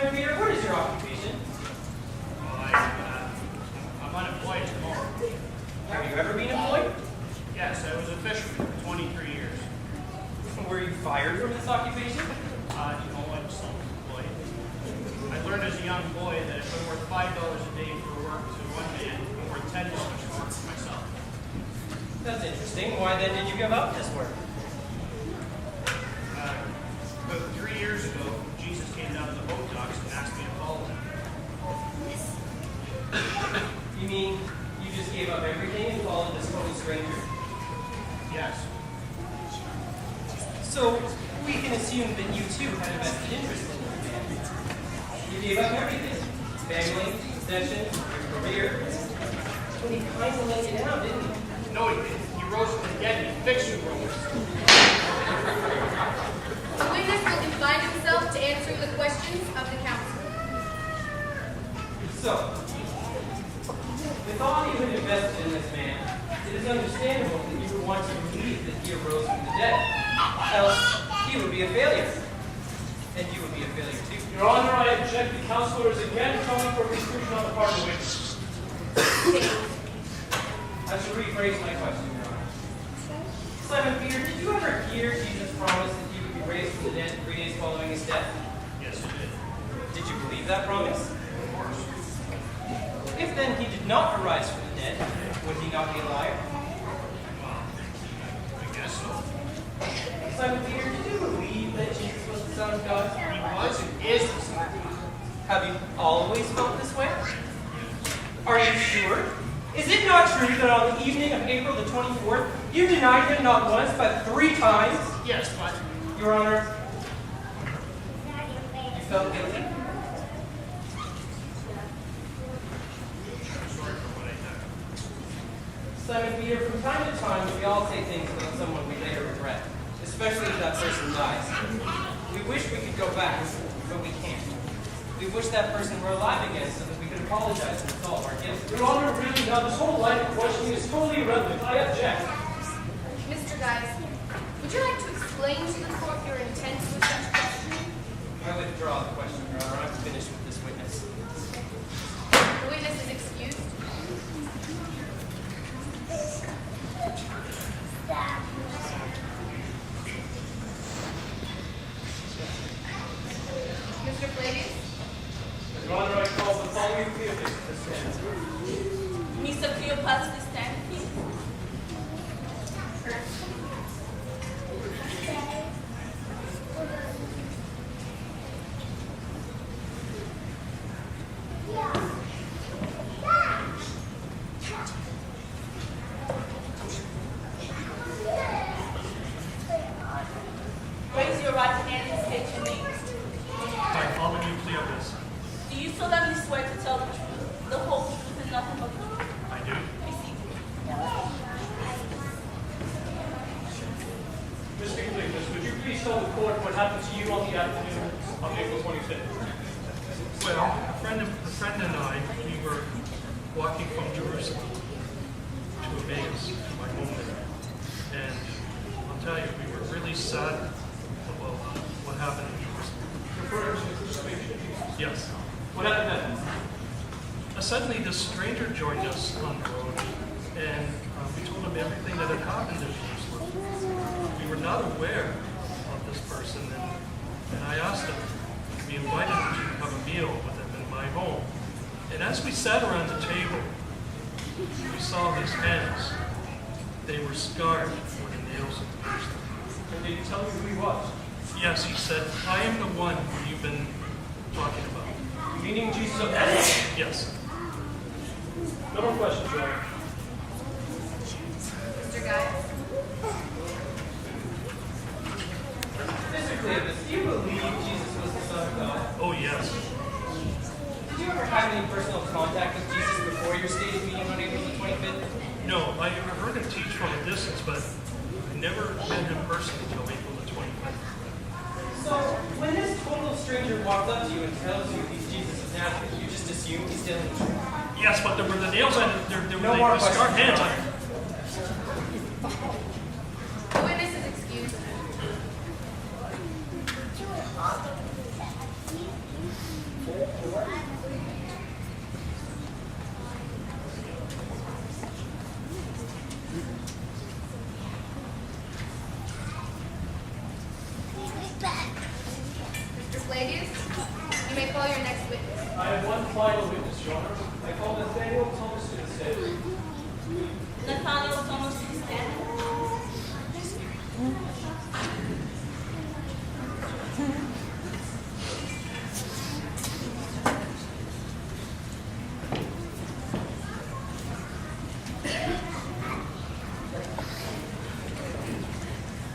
Simon Peter, what is your occupation? I'm unemployed at the moment. Have you ever been employed? Yes, I was a fisherman for 23 years. Were you fired from this occupation? No, I'm self-employed. I learned as a young boy that if I'm worth $5 a day for work to one man, I'm worth $10 for work for myself. That's interesting. Why then did you give up this work? About 3 years ago, Jesus came down to the boat docks and asked me to follow him. You mean you just gave up everything and followed this total stranger? Yes. So we can assume that you too had a vested interest in this man. You gave up everything. Family, possessions, your career. But he kind of let you down, didn't he? No, he didn't. He rose from the dead and he fixed you, Romans. The witness will confine himself to answering the questions of the counsel. So, with all you had invested in this man, it is understandable that you would want to believe that he arose from the dead. Else, he would be a failure. And you would be a failure too. Your Honor, I object. The counselor is again calling for exclusion on the part of the witness. I should rephrase my question, Your Honor. Simon Peter, did you ever hear Jesus promise that he would be raised from the dead 3 days following his death? Yes, he did. Did you believe that promise? Of course. If then he did not arise from the dead, would he not be a liar? Well, I guess so. Simon Peter, did you believe that Jesus was the Son of God? He was and is the Son of God. Have you always felt this way? Are you sure? Is it not true that on the evening of April the 24th, you denied him not once, but 3 times? Yes, but Your Honor, you felt guilty? I'm sorry for what I did. Simon Peter, from time to time, we all say things about someone we later regret, especially if that person dies. We wish we could go back, but we can't. We wish that person were alive again so that we could apologize and absolve our guilt. Your Honor, really, now this whole line of questioning is totally irrelevant. I object. Mr. Guys, would you like to explain to the court your intent with such questioning? I withdraw the question, Your Honor. I'm finished with this witness. The witness is excused. Mr. Flavius? Your Honor, I call the following Cleopas to stand. Mr. Cleopas, please stand, please. Raise your right hand and state your name. I follow you, Cleopas. Do you solemnly swear to tell the truth, the whole truth, and nothing but the truth? I do. Proceed. Mr. Cleopas, would you please tell the court what happened to you on the afternoon of April 25th? Well, a friend and I, we were walking from Jerusalem to Emmaus, to my home there. And I'll tell you, we were really sad about what happened in Jerusalem. Referring to the crucifixion of Jesus. Yes. What happened then? Suddenly, this stranger joined us on the road, and we told him everything that had happened in Jerusalem. We were not aware of this person, and I asked him, we invited him to have a meal with him in my home. And as we sat around the table, we saw his hands. They were scarred where the nails had pierced them. And did he tell you who he was? Yes, he said, I am the one who you've been talking about. Meaning Jesus of Nazareth? Yes. No more questions, Your Honor. Mr. Guys? Mr. Cleopas, do you believe Jesus was the Son of God? Oh, yes. Did you ever have any personal contact with Jesus before your stated meeting on April the 25th? No, I heard him teach from a distance, but I never met him personally until April the 25th. So, when this total stranger walks up to you and tells you he's Jesus of Nazareth, you just assume he's telling the truth? Yes, but there were the nails on it. There were No more the scarred questions. hands on it. The witness is excused. Flavius, you may call your next witness. I have one final witness, Your Honor. I call Nathaniel Thomas to the stand. Nathaniel Thomas to the stand.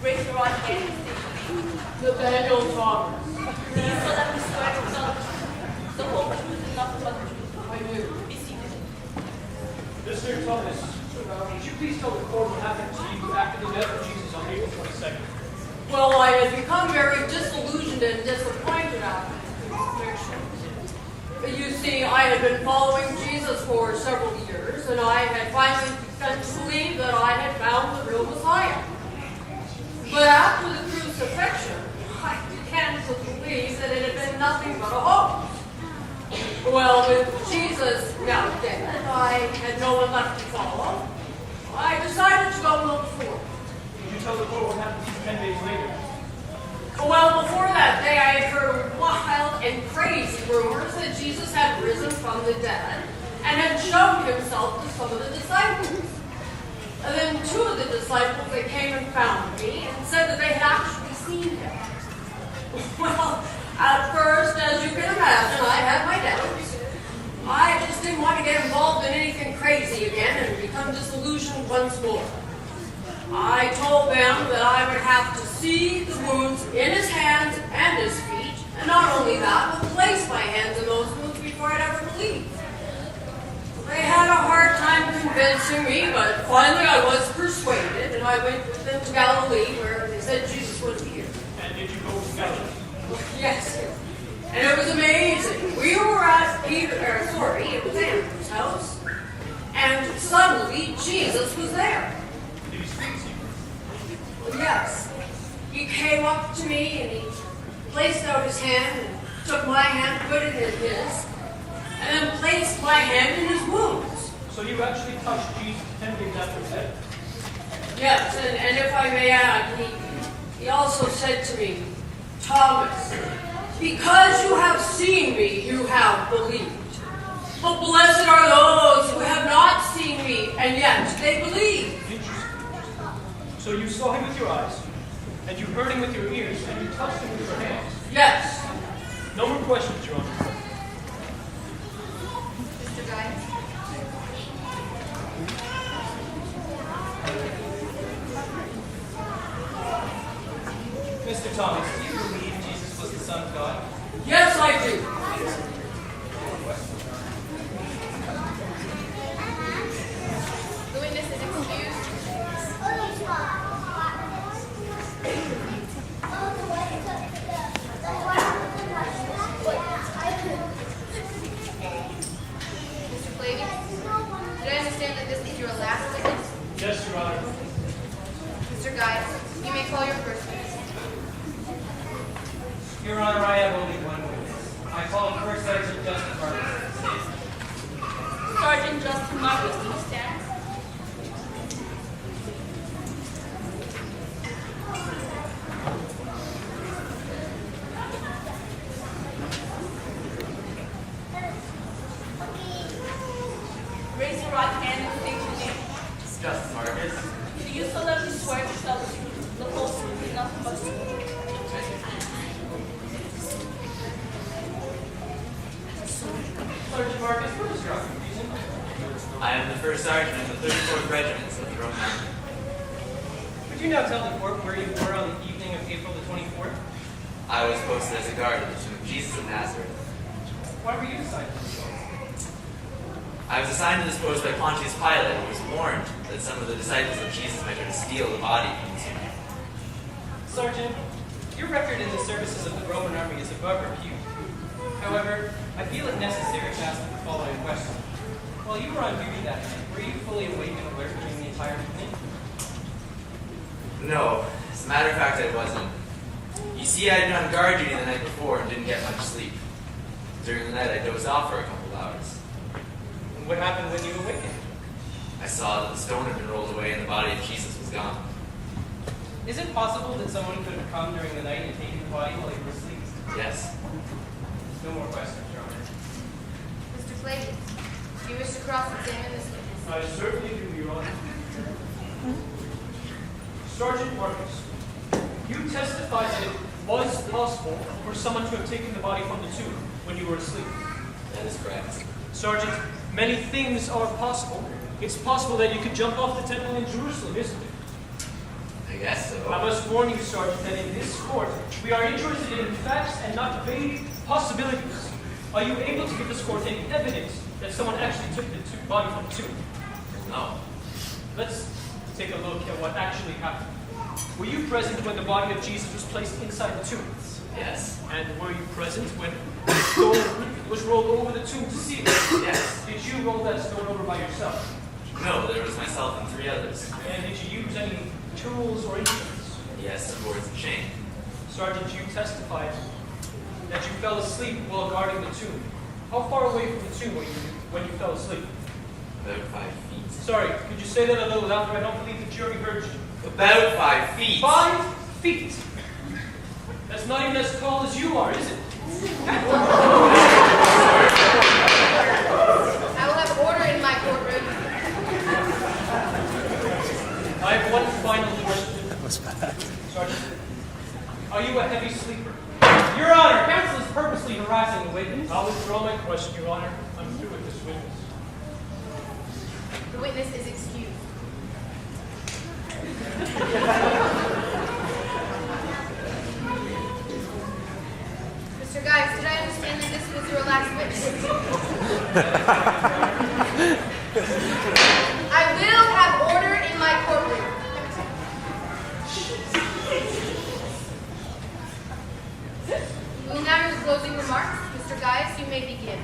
Raise your right hand and state your name. Nathaniel Thomas. Do you solemnly swear to tell the whole truth and nothing but the truth? I do. Be seated. Mr. Thomas, would you please tell the court what happened to you after the death of Jesus on April 22nd? Well, I had become very disillusioned and disappointed after the crucifixion. You see, I had been following Jesus for several years, and I had finally begun to believe that I had found the real Messiah. But after the crucifixion, I began to believe that it had been nothing but a hoax. Well, with Jesus now dead, I had no one left to follow. I decided to go look for him. Would you tell the court what happened to you 10 days later? Well, before that day, I had heard wild and crazy rumors that Jesus had risen from the dead and had shown himself to some of the disciples. And then two of the disciples, they came and found me and said that they had actually seen him. Well, at first, as you can imagine, I had my doubts. I just didn't want to get involved in anything crazy again and become disillusioned once more. I told them that I would have to see the wounds in his hands and his feet, and not only that, but place my hands in those wounds before I'd ever believe. They had a hard time convincing me, but finally I was persuaded, and I went with them to Galilee, where they said Jesus would be here. And did you go to Galilee? Yes, and it was amazing. We were at it was Andrew's house, and suddenly Jesus was there. Did he speak to you? Yes. He came up to me and he placed out his hand and took my hand, put it in his, and then placed my hand in his wounds. So you actually touched Jesus 10 days after his death? Yes, and if I may add, he also said to me, Thomas, because you have seen me, you have believed. But blessed are those who have not seen me, and yet they believe. Interesting. So you saw him with your eyes, and you heard him with your ears, and you touched him with your hands. Yes. No more questions, Your Honor. Mr. Guy? Mr. Thomas, do you believe Jesus was the Son of God? Yes, I do. The witness is excused. Mr. Flavius, did I understand that this is your last witness? Yes, Your Honor. Mr. Guy, you may call your first witness. Your Honor, I have only one witness. I call First Sergeant Justin Marcus. Sergeant Justin Marcus to the stand. Raise your right hand and state your name. Justin Marcus. Do you solemnly swear to tell the truth, the whole truth, and nothing but the truth? Sergeant Marcus, what is your occupation? I am the first sergeant of the 34th Regiment of the Roman Army. Could you now tell the court where you were on the evening of April the 24th? I was posted as a guard at the tomb of Jesus of Nazareth. Why were you assigned to this post? I was assigned to this post by Pontius Pilate, who was warned that some of the disciples of Jesus might try to steal the body from the tomb. Sergeant, your record in the services of the Roman army is above repute. However, I feel it necessary to ask the following question. While you were on duty that night, were you fully awake and alert during the entire evening? No, as a matter of fact, I wasn't. You see, I had been on guard duty the night before and didn't get much sleep. During the night, I dozed off for a couple of hours. And what happened when you awakened? I saw that the stone had been rolled away and the body of Jesus was gone. Is it possible that someone could have come during the night and taken the body while you were asleep? Yes. No more questions, Your Honor. Mr. Flavius, do you wish to cross-examine this witness? I certainly do, Your Honor. Sergeant Marcus, you testified that it was possible for someone to have taken the body from the tomb when you were asleep. That is correct. Sergeant, many things are possible. It's possible that you could jump off the temple in Jerusalem, isn't it? I guess so. I must warn you, Sergeant, that in this court, we are interested in facts and not vague possibilities. Are you able to give this court any evidence that someone actually took the body from the tomb? No. Let's take a look at what actually happened. Were you present when the body of Jesus was placed inside the tomb? Yes. And were you present when the stone was rolled over the tomb to seal it? Yes. Did you roll that stone over by yourself? No, there was myself and 3 others. And did you use any tools or instruments? Yes, the boards and chain. Sergeant, you testified that you fell asleep while guarding the tomb. How far away from the tomb were you when you fell asleep? About 5 feet. Sorry, could you say that a little louder? I don't believe the jury heard you. About 5 feet. 5 feet? That's not even as tall as you are, is it? I will have order in my courtroom. I have one final question. That was bad. Sergeant, are you a heavy sleeper? Your Honor, counsel is purposely harassing the witness. I'll withdraw my question, Your Honor. I'm through with this witness. The witness is excused. Mr. Guys, did I understand that this was your last witness? I will have order in my courtroom. We will now do the closing remarks. Mr. Guys, you may begin.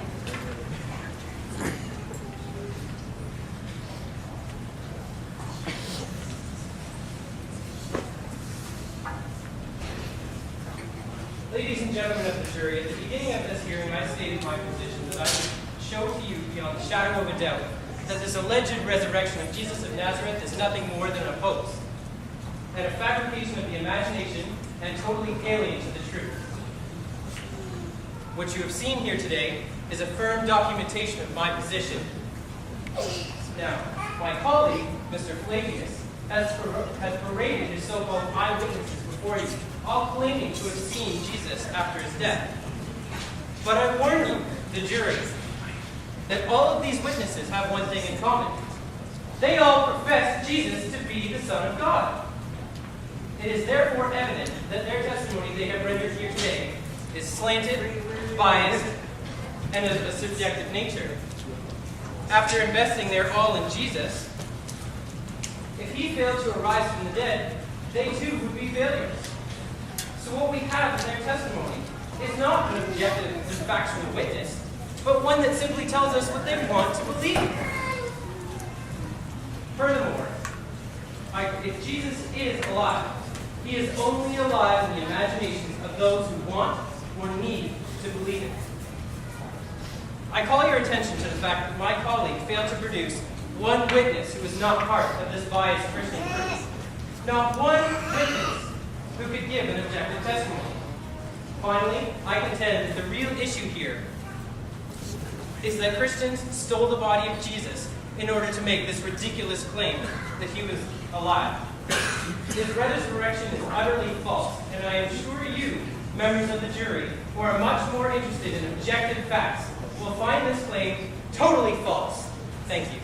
Ladies and gentlemen of the jury, at the beginning of this hearing, I stated my position that I would show to you beyond the shadow of a doubt that this alleged resurrection of Jesus of Nazareth is nothing more than a hoax and a fabrication of the imagination and totally alien to the truth. What you have seen here today is a firm documentation of my position. Now, my colleague, Mr. Flavius, has paraded his so-called eyewitnesses before you, all claiming to have seen Jesus after his death. But I warn you, the jury, that all of these witnesses have one thing in common. They all profess Jesus to be the Son of God. It is therefore evident that their testimony they have rendered here today is slanted, biased, and of a subjective nature. After investing their all in Jesus, if he failed to arise from the dead, they too would be failures. So what we have in their testimony is not an objective and factual witness, but one that simply tells us what they want to believe. Furthermore, if Jesus is alive, he is only alive in the imaginations of those who want or need to believe it. I call your attention to the fact that my colleague failed to produce one witness who was not part of this biased Christian group. Not one witness who could give an objective testimony. Finally, I contend that the real issue here is that Christians stole the body of Jesus in order to make this ridiculous claim that he was alive. His resurrection is utterly false, and I am sure you, members of the jury, who are much more interested in objective facts, will find this claim totally false. Thank you.